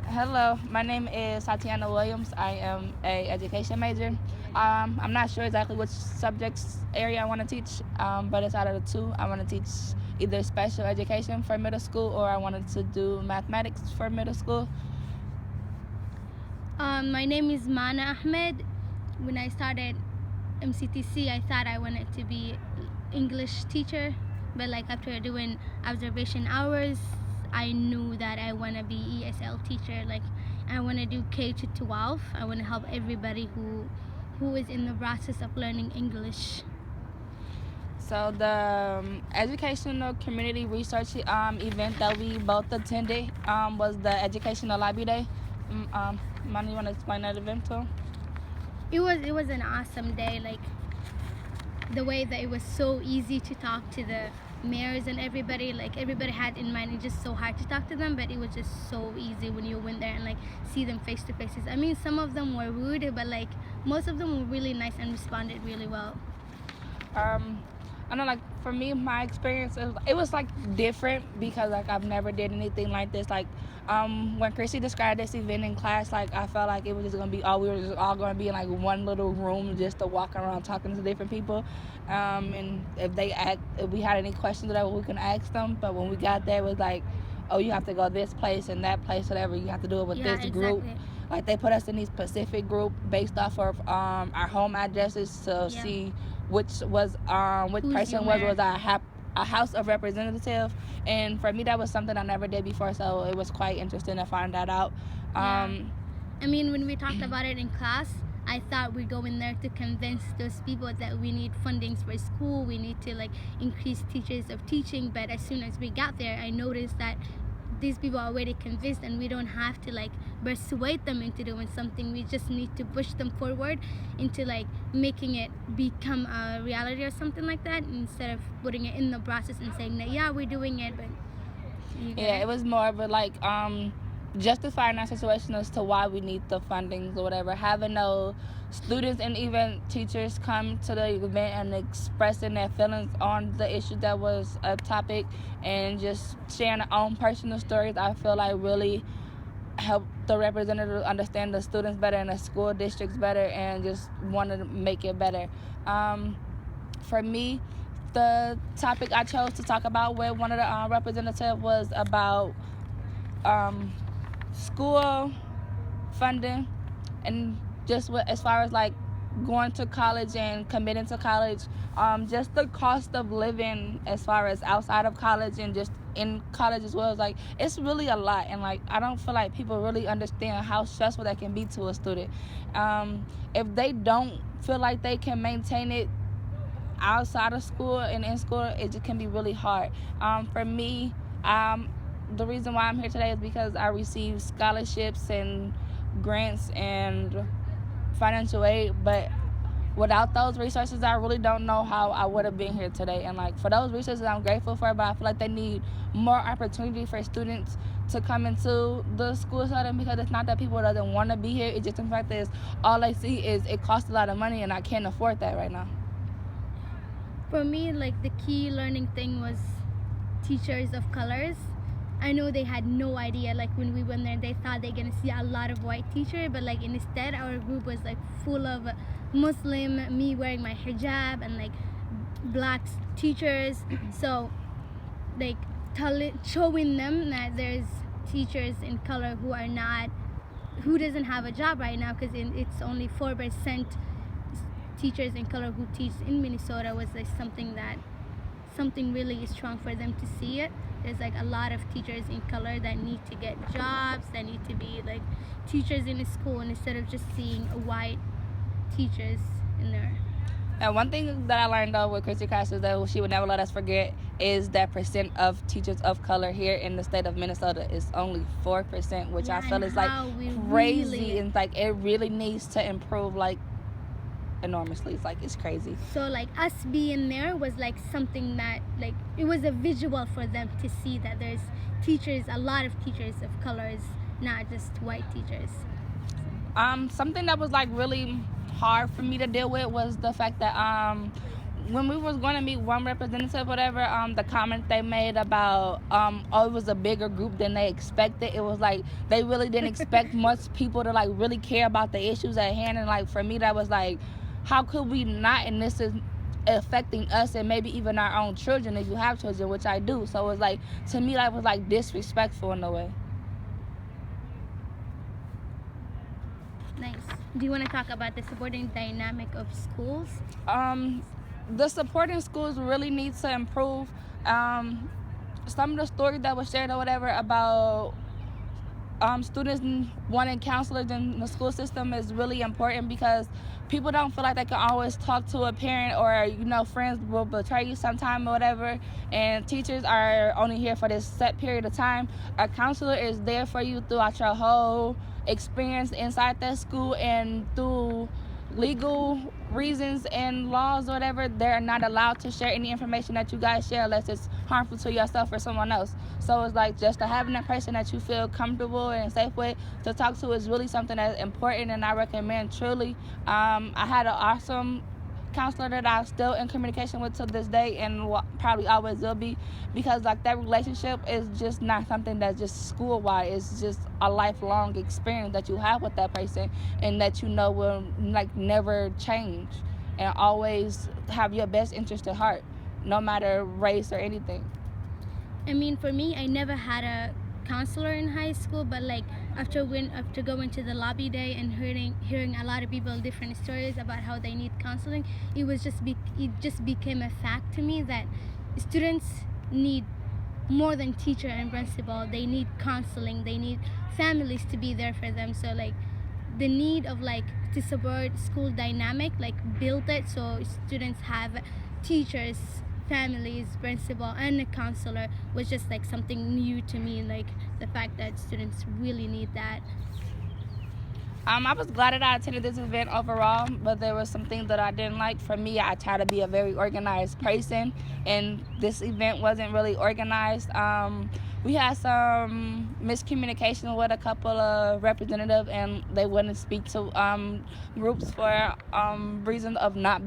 Hello, my name is Tatiyona Williams. I am a education major. I'm not sure exactly which subjects area I want to teach, but it's out of the two. I want to teach either special education for middle school or I wanted to do mathematics for middle school. My name is Mana Ahmed. When I started MCTC, I thought I wanted to be English teacher, but like after doing observation hours, I knew that I want to be ESL teacher. Like I want to do K to 12. I want to help everybody who is in the process of learning English. So the educational community research event that we both attended was the Educational Lobby Day. Mana, you want to explain that event to 'em? It was an awesome day. Like the way that it was so easy to talk to the mayors and everybody, like everybody had in mind, it's just so hard to talk to them, but it was just so easy when you went there and like see them face to faces. I mean, some of them were rude, but like most of them were really nice and responded really well. I know, like for me, my experience it was like different because like I've never did anything like this. Like when Chrissy described this event in class, like I felt like it was just gonna be we were just all gonna be in like one little room just to walk around talking to different people. And if we had any questions or whatever, we can ask them. But when we got there, it was like, oh, you have to go this place and that place, whatever. You have to do it with Yeah, this group. exactly. Like they put us in these specific group based off of our home addresses to Yeah. see which was which Who's person your mayor? was a House of Representative, and for me that was something I never did before, so it was quite interesting to find that out. Yeah. I mean, when we talked about it in class, I thought we'd go in there to convince those people that we need fundings for school, we need to like increase teachers of teaching, but as soon as we got there, I noticed that these people are already convinced and we don't have to like persuade them into doing something. We just need to push them forward into like making it become a reality or something like that, instead of putting it in the process and saying that yeah, we're doing it, but Yeah, it was more of a like justifying our situation as to why we need the fundings or whatever. Having those students and even teachers come to the event and expressing their feelings on the issue that was a topic and just sharing their own personal stories, I feel like really help the representatives understand the students better and the school districts better and just wanted to make it better. For me, the topic I chose to talk about with one of the representatives was about school funding and just as far as like going to college and committing to college, just the cost of living as far as outside of college and just in college as well, is like it's really a lot, and like I don't feel like people really understand how stressful that can be to a student. If they don't feel like they can maintain it outside of school and in school, it just can be really hard. For me, the reason why I'm here today is because I received scholarships and grants and financial aid, but without those resources, I really don't know how I would have been here today. And like for those resources, I'm grateful for, but I feel like they need more opportunity for students to come into the school setting, because it's not that people doesn't want to be here. It's just the fact that all they see is it costs a lot of money, and I can't afford that right now. for me, like the key learning thing was teachers of colors. I know they had no idea, like when we went there, they thought they're gonna see a lot of white teachers, but like instead our group was like full of Muslim, me wearing my hijab, and like black teachers. So like showing them that there's teachers in color who doesn't have a job right now, because it's only 4% teachers in color who teach in Minnesota, was like something really strong for them to see it. There's like a lot of teachers in color that need to get jobs, that need to be like teachers in a school, and instead of just seeing white teachers in there. And one thing that I learned though with Christy Castro that she would never let us forget is that percent of teachers of color here in the state of Minnesota is only 4%, which Yeah, I feel and is like how we crazy, really- and like it really needs to improve like enormously. It's like it's crazy. So like us being there was like something that like it was a visual for them to see that there's teachers, a lot of teachers of colors, not just white teachers. Something that was like really hard for me to deal with was the fact that when we was going to meet one representative, whatever, the comment they made about, oh, it was a bigger group than they expected. It was like they really didn't expect much people to like really care about the issues at hand. And like for me, that was like, how could we not? And this is affecting us and maybe even our own children if you have children, which I do. So it was like, to me, that was like disrespectful in a way. Nice. Do you want to talk about the supporting dynamic of schools? The support in schools really needs to improve. Some of the stories that was shared or whatever about students wanting counselors in the school system is really important, because people don't feel like they can always talk to a parent, or friends will betray you sometime or whatever, and teachers are only here for this set period of time. A counselor is there for you throughout your whole experience inside that school, and through legal reasons and laws or whatever, they're not allowed to share any information that you guys share unless it's harmful to yourself or someone else. So it's like, just to having a person that you feel comfortable and safe with to talk to is really something that's important, and I recommend truly. I had an awesome counselor that I'm still in communication with to this day, and probably always will be, because like that relationship is just not something that's just school-wide. It's just a lifelong experience that you have with that person, and that will like never change, and always have your best interest at heart, no matter race or anything. I mean, for me, I never had a counselor in high school, but like after going to the lobby day and hearing a lot of people different stories about how they need counseling, it just became a fact to me that students need more than teacher and principal. They need counseling. They need families to be there for them. So like the need of like to support school dynamic, like build it so students have teachers, families, principal, and a counselor, was just like something new to me. Like the fact that students really need that. I was glad that I attended this event overall, but there were some things that I didn't like. For me, I try to be a very organized person, and this event wasn't really organized. We had some miscommunication with a couple of representatives, and they wouldn't speak to groups for reasons of not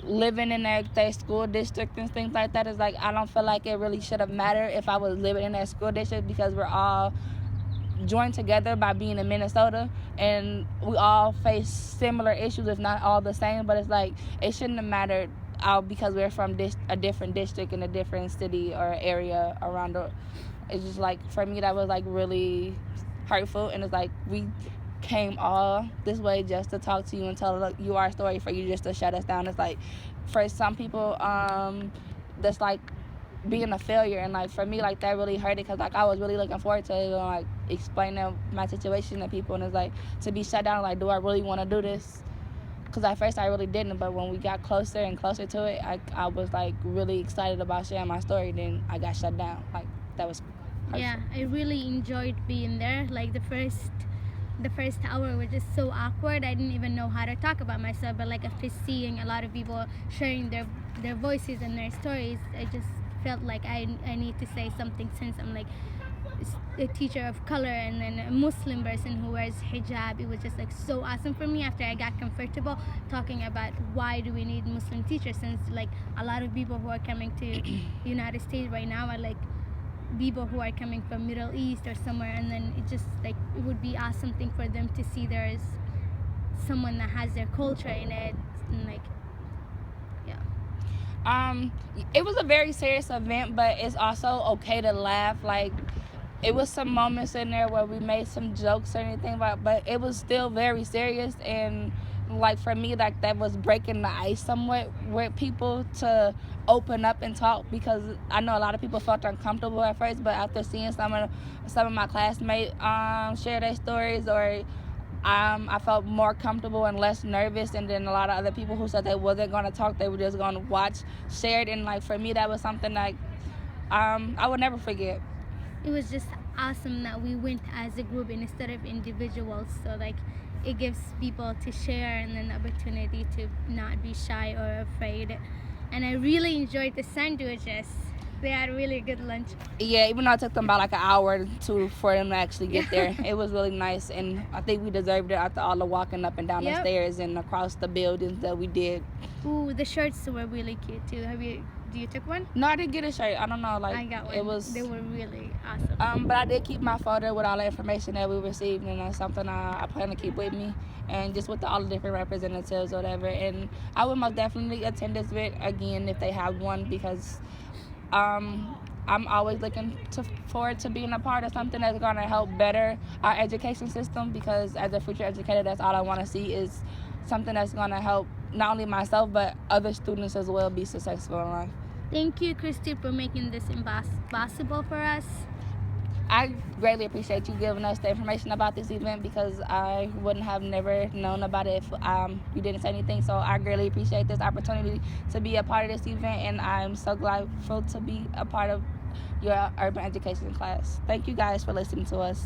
living in their school district and things like that. Is like, I don't feel like it really should have mattered if I was living in that school district, because we're all joined together by being in Minnesota, and we all face similar issues, if not all the same. But it's like, it shouldn't have mattered because we're from a different district in a different city or area around the. It's just like, for me, that was like really hurtful, and it's like, we came all this way just to talk to you and tell you our story, for you just to shut us down. It's like, for some people, that's like being a failure, and like for me, like that really hurt it, because like I was really looking forward to like explaining my situation to people, and it's like, to be shut down, like, do I really want to do this? Because at first I really didn't, but when we got closer and closer to it, I was like really excited about sharing my story. Then I got shut down. Like, that was hurtful. Yeah, I really enjoyed being there. Like the first hour was just so awkward. I didn't even know how to talk about myself, but like after seeing a lot of people sharing their voices and their stories, I just felt like I need to say something, since I'm like a teacher of color and then a Muslim person who wears hijab. It was just like so awesome for me after I got comfortable talking about why do we need Muslim teachers, since like a lot of people who are coming to United States right now are like people who are coming from Middle East or somewhere, and then it just like, it would be awesome thing for them to see there's someone that has their culture in it, and like, yeah. It was a very serious event, but it's also okay to laugh. Like, it was some moments in there where we made some jokes or anything, but it was still very serious. And like for me, like that was breaking the ice somewhat with people to open up and talk, because I know a lot of people felt uncomfortable at first, but after seeing some of my classmates share their stories, or I felt more comfortable and less nervous. And then a lot of other people who said they wasn't going to talk, they were just going to watch, shared. And like for me, that was something like I would never forget. It was just awesome that we went as a group instead of individuals, so like it gives people to share and an opportunity to not be shy or afraid. And I really enjoyed the sandwiches. They had really good lunch. Yeah, even though it took them about like an hour or two for them to actually get there, it was really nice, and I think we deserved it after all the walking up and down the Yep. stairs and across the buildings that we did. Ooh, the shirts were really cute too. Do you took one? No, I didn't get a shirt. I don't know, like I got one. it was. They were really awesome. But I did keep my folder with all the information that we received, and that's something I plan to keep with me, and just with all the different representatives or whatever. And I would most definitely attend this event again if they have one, because I'm always looking forward to being a part of something that's going to help better our education system, because as a future educator, that's all I want to see is something that's going to help not only myself but other students as well be successful in life. Thank you, Christy, for making this possible for us. I greatly appreciate you giving us the information about this event, because I wouldn't have never known about it if you didn't say anything. So I greatly appreciate this opportunity to be a part of this event, and I'm so grateful to be a part of your urban education class. Thank you guys for listening to us.